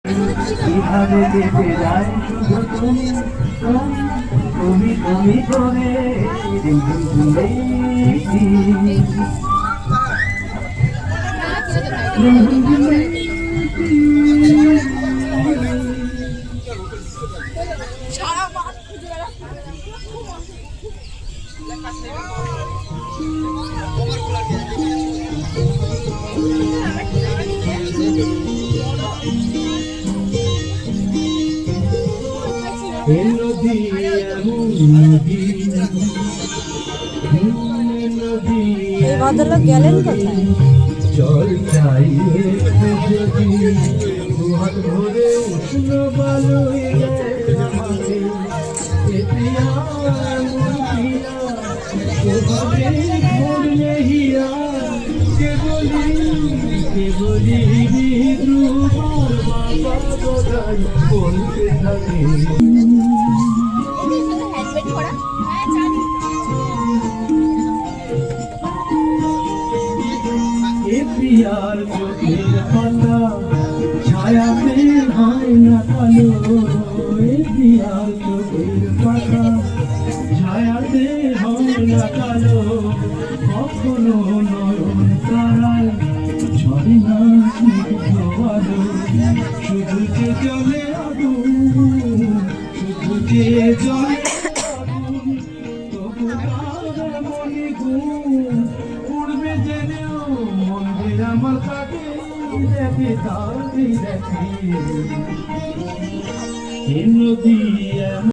কিভাবে কেটে যায় শুধু তুমি তুমি তুমি তুমি করে সারা মাঠ খুঁজে নদী এমন নদী এই ভদ্রলোক গেলেন কোথায়? জল চাই যদি দুহাত ভরে উষ্ণ বালু আমাকে ভরলে হিয়া কে বলি বিদ্রুপার বাবা বোধাই বলতে থাকে প্রিয়ার চোখের পাতা ছায়াতে হয় না কালো প্রিয়ার চোখের পাতা ছায়াতে হয় না কালো কখনো নয়ন তারায় ঝরে না স্নিগ্ধ আলো শুধু যে জলে আগুন শুধু যে জলে আগুন তবু তার মনে ঘুম উড়বে জেনেও মন যে আমার কাছে দেখে তার দেখে নদী